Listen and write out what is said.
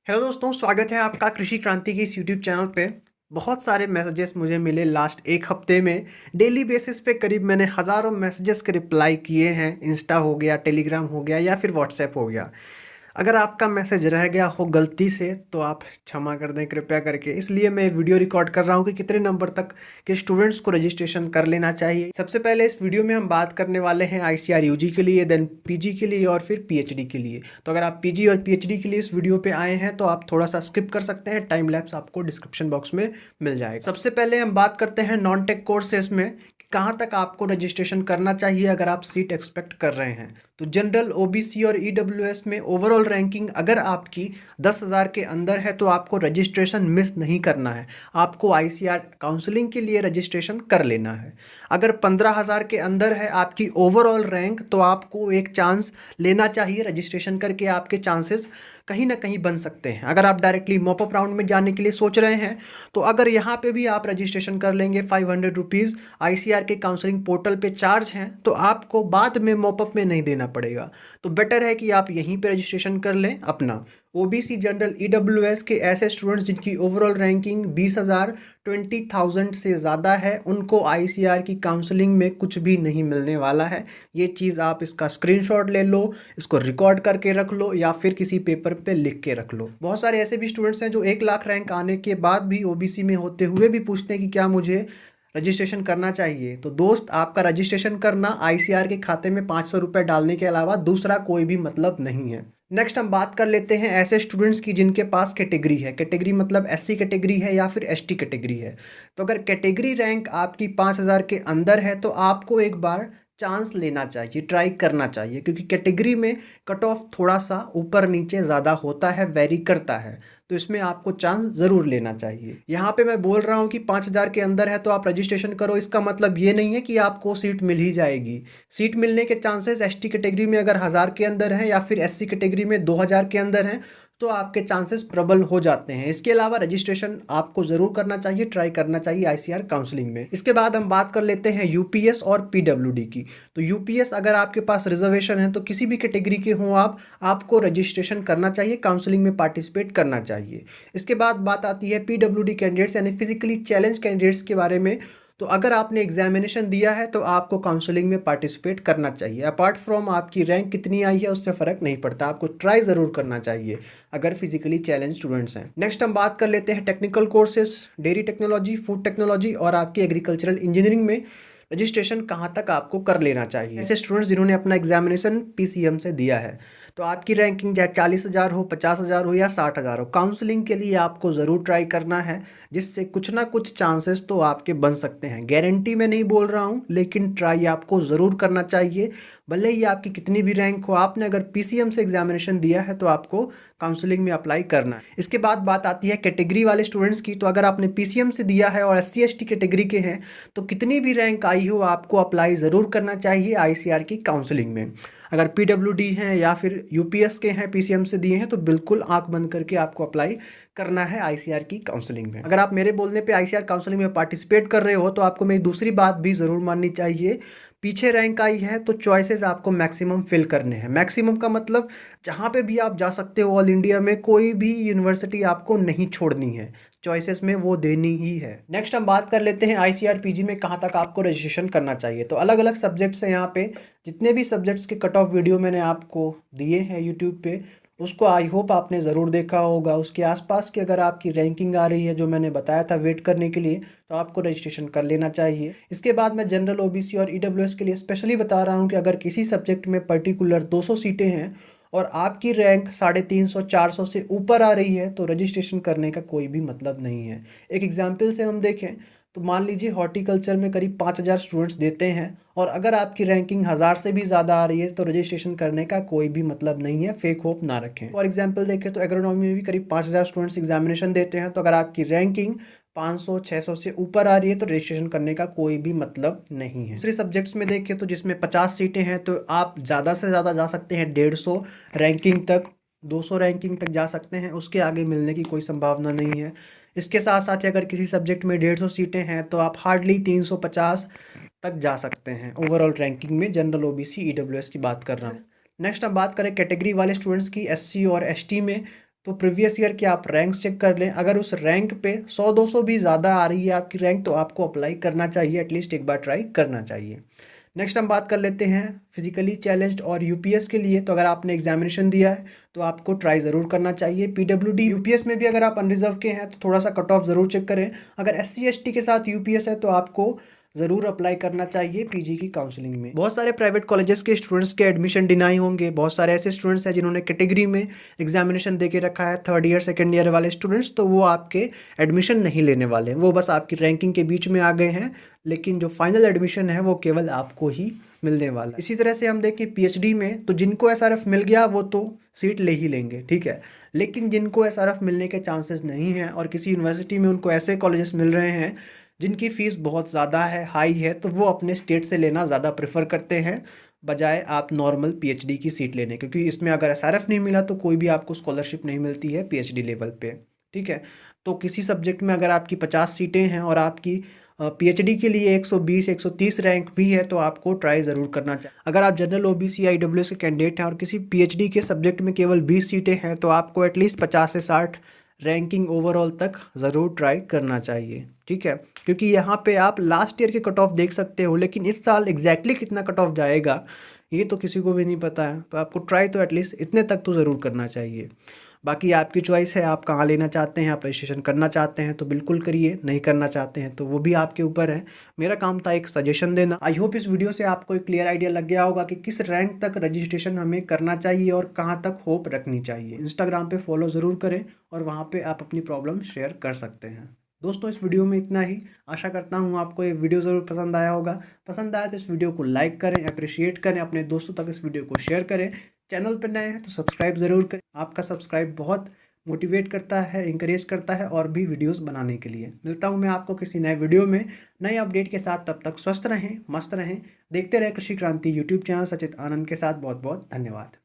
Hello दोस्तों, स्वागत है आपका कृषि क्रांति की इस यूट्यूब चैनल पे। बहुत सारे मैसेजेस मुझे मिले लास्ट एक हफ्ते में। डेली बेसिस पे करीब मैंने हज़ारों मैसेजेस के रिप्लाई किए हैं। इंस्टा हो गया, टेलीग्राम हो गया या फिर व्हाट्सएप हो गया। अगर आपका मैसेज रह गया हो गलती से तो आप क्षमा कर दें कृपया करके। इसलिए मैं वीडियो रिकॉर्ड कर रहा हूँ कि कितने नंबर तक के स्टूडेंट्स को रजिस्ट्रेशन कर लेना चाहिए। सबसे पहले इस वीडियो में हम बात करने वाले हैं आईसीआर यूजी के लिए, देन पीजी के लिए और फिर पीएचडी के लिए। तो अगर आप पीजी और पीएचडी के लिए इस वीडियो पे आए हैं तो आप थोड़ा सा स्किप कर सकते हैं, टाइम लैप्स आपको डिस्क्रिप्शन बॉक्स में मिल जाएगा। सबसे पहले हम बात करते हैं नॉन टेक कोर्सेज में कहाँ तक आपको रजिस्ट्रेशन करना चाहिए अगर आप सीट एक्सपेक्ट कर रहे हैं। तो जनरल, ओबीसी और ईडब्ल्यूएस में ओवरऑल रैंकिंग अगर आपकी 10,000 के अंदर है तो आपको रजिस्ट्रेशन मिस नहीं करना है। आपको आईसीआर काउंसलिंग के लिए रजिस्ट्रेशन कर लेना है। अगर 15,000 के अंदर है आपकी ओवरऑल रैंक तो आपको एक चांस लेना चाहिए। रजिस्ट्रेशन करके आपके चांसेस कहीं ना कहीं बन सकते हैं। अगर आप डायरेक्टली मॉपअप राउंड में जाने के लिए सोच रहे हैं तो अगर यहाँ पे भी आप रजिस्ट्रेशन कर लेंगे, 500 रुपीज़ आईसीआर के काउंसलिंग पोर्टल पे चार्ज हैं, तो आपको बाद में मॉपअप में नहीं देना पड़ेगा। तो बेटर है कि आप यहीं पे रजिस्ट्रेशन कर लें अपना। ओबीसी, जनरल, ईडब्ल्यूएस के ऐसे स्टूडेंट्स जिनकी ओवरऑल रैंकिंग 20,000 20,000 से ज़्यादा है, उनको आईसीआर की काउंसलिंग में कुछ भी नहीं मिलने वाला है। ये चीज़ आप इसका स्क्रीनशॉट ले लो, इसको रिकॉर्ड करके रख लो या फिर किसी पेपर पे लिख के रख लो। बहुत सारे ऐसे भी स्टूडेंट्स हैं जो 1,00,000 रैंक आने के बाद भी ओबीसी में होते हुए भी पूछते हैं कि क्या मुझे रजिस्ट्रेशन करना चाहिए। तो दोस्त, आपका रजिस्ट्रेशन करना आईसीआर के खाते में 500 रुपये डालने के अलावा दूसरा कोई भी मतलब नहीं है। नेक्स्ट हम बात कर लेते हैं ऐसे स्टूडेंट्स की जिनके पास कैटेगरी है। कैटेगरी मतलब एससी कैटेगरी है या फिर एसटी कैटेगरी है। तो अगर कैटेगरी रैंक आपकी 5,000 के अंदर है तो आपको एक बार चांस लेना चाहिए, ट्राई करना चाहिए, क्योंकि कैटेगरी में कट ऑफ थोड़ा सा ऊपर नीचे ज़्यादा होता है, वेरी करता है। तो इसमें आपको चांस ज़रूर लेना चाहिए। यहाँ पे मैं बोल रहा हूँ कि 5,000 के अंदर है तो आप रजिस्ट्रेशन करो, इसका मतलब ये नहीं है कि आपको सीट मिल ही जाएगी। सीट मिलने के चांसेस एसटी कैटेगरी में अगर 1,000 के अंदर है या फिर एससी कैटेगरी में 2,000 के अंदर है तो आपके चांसेस प्रबल हो जाते हैं। इसके अलावा रजिस्ट्रेशन आपको ज़रूर करना चाहिए, ट्राई करना चाहिए आईसीआर काउंसलिंग में। इसके बाद हम बात कर लेते हैं यूपीएस और पीडब्ल्यूडी की। तो यूपीएस अगर आपके पास रिजर्वेशन है तो किसी भी कैटेगरी के हों आपको रजिस्ट्रेशन करना चाहिए, काउंसलिंग में पार्टिसिपेट करना चाहिए। इसके बाद बात आती है पीडब्ल्यूडी कैंडिडेट्स यानी फिजिकली चैलेंज कैंडिडेट्स के बारे में। तो अगर आपने एग्जामिनेशन दिया है तो आपको काउंसलिंग में पार्टिसिपेट करना चाहिए। अपार्ट फ्रॉम आपकी रैंक कितनी आई है उससे फ़र्क नहीं पड़ता, आपको ट्राई ज़रूर करना चाहिए अगर फिजिकली चैलेंज स्टूडेंट्स हैं। नेक्स्ट हम बात कर लेते हैं technical courses, dairy technology, food technology और आपकी एग्रीकल्चरल इंजीनियरिंग में रजिस्ट्रेशन कहाँ तक आपको कर लेना चाहिए। ऐसे स्टूडेंट्स जिन्होंने अपना एग्जामिनेशन पीसीएम से दिया है तो आपकी रैंकिंग चाहे 40,000 हो, 50,000 हो या 60,000 हो, काउंसलिंग के लिए आपको ज़रूर ट्राई करना है, जिससे कुछ ना कुछ चांसेस तो आपके बन सकते हैं। गारंटी मैं नहीं बोल रहा हूँ, लेकिन ट्राई आपको ज़रूर करना चाहिए। भले ही आपकी कितनी भी रैंक हो, आपने अगर पीसीएम से एग्जामिनेशन दिया है तो आपको काउंसलिंग में अप्लाई करना है। इसके बाद बात आती है कैटेगरी वाले स्टूडेंट्स की। तो अगर आपने पीसीएम से दिया है और एससी एसटी कैटेगरी के हैं तो कितनी भी रैंक आई हो आपको अप्लाई ज़रूर करना चाहिए आईसीआर की काउंसलिंग में। अगर पीडब्ल्यूडी हैं या फिर यूपीएस के हैं, पीसीएम से दिए हैं, तो बिल्कुल आंख बंद करके आपको अप्लाई करना है आईसीआर की काउंसलिंग में। अगर आप मेरे बोलने पे आईसीआर काउंसलिंग में पार्टिसिपेट कर रहे हो तो आपको मेरी दूसरी बात भी ज़रूर माननी चाहिए। पीछे रैंक आई है तो चॉइसेस आपको मैक्सिमम फिल करने हैं। मैक्सिमम का मतलब जहाँ पे भी आप जा सकते हो ऑल इंडिया में, कोई भी यूनिवर्सिटी आपको नहीं छोड़नी है, चॉइसेस में वो देनी ही है। नेक्स्ट हम बात कर लेते हैं आईसीआर पीजी में कहाँ तक आपको रजिस्ट्रेशन करना चाहिए। तो अलग अलग सब्जेक्ट्स हैं यहाँ पे। जितने भी सब्जेक्ट्स के कट ऑफ वीडियो मैंने आपको दिए हैं यूट्यूब पे, उसको आई होप आपने ज़रूर देखा होगा। उसके आसपास की अगर आपकी रैंकिंग आ रही है जो मैंने बताया था वेट करने के लिए, तो आपको रजिस्ट्रेशन कर लेना चाहिए। इसके बाद मैं जनरल, ओबीसी और ईडब्ल्यूएस के लिए स्पेशली बता रहा हूँ कि अगर किसी सब्जेक्ट में पर्टिकुलर 200 सीटें हैं और आपकी रैंक 350 400 से ऊपर आ रही है तो रजिस्ट्रेशन करने का कोई भी मतलब नहीं है। एक एग्जाम्पल से हम देखें तो मान लीजिए हॉर्टिकल्चर में करीब 5,000 स्टूडेंट्स देते हैं और अगर आपकी रैंकिंग 1,000 से भी ज़्यादा आ रही है तो रजिस्ट्रेशन करने का कोई भी मतलब नहीं है। फेक होप ना रखें। फॉर एग्जांपल देखें तो एग्रोनॉमी में भी करीब 5,000 स्टूडेंट्स एग्जामिनेशन देते हैं, तो अगर आपकी रैंकिंग 500 600 से ऊपर आ रही है तो रजिस्ट्रेशन करने का कोई भी मतलब नहीं है। दूसरे सब्जेक्ट्स में देखें तो जिसमें 50 सीटें हैं तो आप ज़्यादा से ज़्यादा जा सकते हैं 150 रैंकिंग तक, 200 रैंकिंग तक जा सकते हैं, उसके आगे मिलने की कोई संभावना नहीं है। इसके साथ साथ ही अगर किसी सब्जेक्ट में 150 सीटें हैं तो आप हार्डली 350 तक जा सकते हैं ओवरऑल रैंकिंग में। जनरल, ओबीसी, ईडब्ल्यूएस की बात कर रहा हूँ। नेक्स्ट हम बात करें कैटेगरी वाले स्टूडेंट्स की, एससी और एसटी में। तो प्रीवियस ईयर के आप रैंक्स चेक कर लें। अगर उस रैंक पे 100-200 भी ज़्यादा आ रही है आपकी रैंक, तो आपको अप्लाई करना चाहिए, एटलीस्ट एक बार ट्राई करना चाहिए। नेक्स्ट हम बात कर लेते हैं फिजिकली चैलेंज्ड और यूपीएस के लिए। तो अगर आपने एग्जामिनेशन दिया है तो आपको ट्राई ज़रूर करना चाहिए। पीडब्ल्यूडी यूपीएस में भी अगर आप अनरिजर्व के हैं तो थोड़ा सा कट ऑफ ज़रूर चेक करें। अगर एससी एसटी के साथ यूपीएस है तो आपको ज़रूर अप्लाई करना चाहिए पीजी की काउंसलिंग में। बहुत सारे प्राइवेट कॉलेजेस के स्टूडेंट्स के एडमिशन डिनाई होंगे। बहुत सारे ऐसे स्टूडेंट्स हैं जिन्होंने कैटेगरी में एग्जामिनेशन दे के रखा है, थर्ड ईयर सेकेंड ईयर वाले स्टूडेंट्स, तो वो आपके एडमिशन नहीं लेने वाले हैं। वो बस आपकी रैंकिंग के बीच में आ गए हैं, लेकिन जो फाइनल एडमिशन है वो केवल आपको ही मिलने वाला है। इसी तरह से हम देखें पीएचडी में, तो जिनको एसआरएफ मिल गया वो तो सीट ले ही लेंगे, ठीक है। लेकिन जिनको एसआरएफ मिलने के चांसेस नहीं हैं और किसी यूनिवर्सिटी में उनको ऐसे कॉलेजेस मिल रहे हैं जिनकी फ़ीस बहुत ज़्यादा है, हाई है, तो वो अपने स्टेट से लेना ज़्यादा प्रेफर करते हैं बजाय आप नॉर्मल पीएचडी की सीट लेने, क्योंकि इसमें अगर एसआरएफ नहीं मिला तो कोई भी आपको स्कॉलरशिप नहीं मिलती है पीएचडी लेवल पे, ठीक है। तो किसी सब्जेक्ट में अगर आपकी 50 सीटें हैं और आपकी पीएचडी के लिए 120 130 रैंक भी है तो आपको ट्राई ज़रूर करना चाहिए। अगर आप जनरल ओबीसी ईडब्ल्यूएस के कैंडिडेट हैं और किसी पीएचडी के सब्जेक्ट में केवल 20 सीटें हैं तो आपको एटलीस्ट 50 से 60 रैंकिंग ओवरऑल तक ज़रूर ट्राई करना चाहिए, ठीक है। क्योंकि यहाँ पे आप लास्ट ईयर के कट ऑफ देख सकते हो, लेकिन इस साल एग्जैक्टली कितना कट ऑफ जाएगा ये तो किसी को भी नहीं पता है। तो आपको ट्राई तो एटलीस्ट इतने तक तो ज़रूर करना चाहिए। बाकी आपकी चॉइस है, आप कहाँ लेना चाहते हैं। आप रजिस्ट्रेशन करना चाहते हैं तो बिल्कुल करिए, नहीं करना चाहते हैं तो वो भी आपके ऊपर है। मेरा काम था एक सजेशन देना। आई होप इस वीडियो से आपको एक क्लियर आइडिया लग गया होगा कि किस रैंक तक रजिस्ट्रेशन हमें करना चाहिए और कहाँ तक होप रखनी चाहिए। इंस्टाग्राम पे फॉलो ज़रूर करें और वहाँ पे आप अपनी प्रॉब्लम शेयर कर सकते हैं। दोस्तों इस वीडियो में इतना ही। आशा करता हूँ आपको ये वीडियो ज़रूर पसंद आया होगा। पसंद आया तो इस वीडियो को लाइक करें, अप्रिशिएट करें, अपने दोस्तों तक इस वीडियो को शेयर करें। चैनल पर नए हैं तो सब्सक्राइब ज़रूर करें। आपका सब्सक्राइब बहुत मोटिवेट करता है, इंकरेज करता है और भी वीडियोस बनाने के लिए। मिलता हूँ मैं आपको किसी नए वीडियो में नए अपडेट के साथ। तब तक स्वस्थ रहें, मस्त रहें, देखते रहें कृषि क्रांति यूट्यूब चैनल सचेत आनंद के साथ। बहुत बहुत धन्यवाद।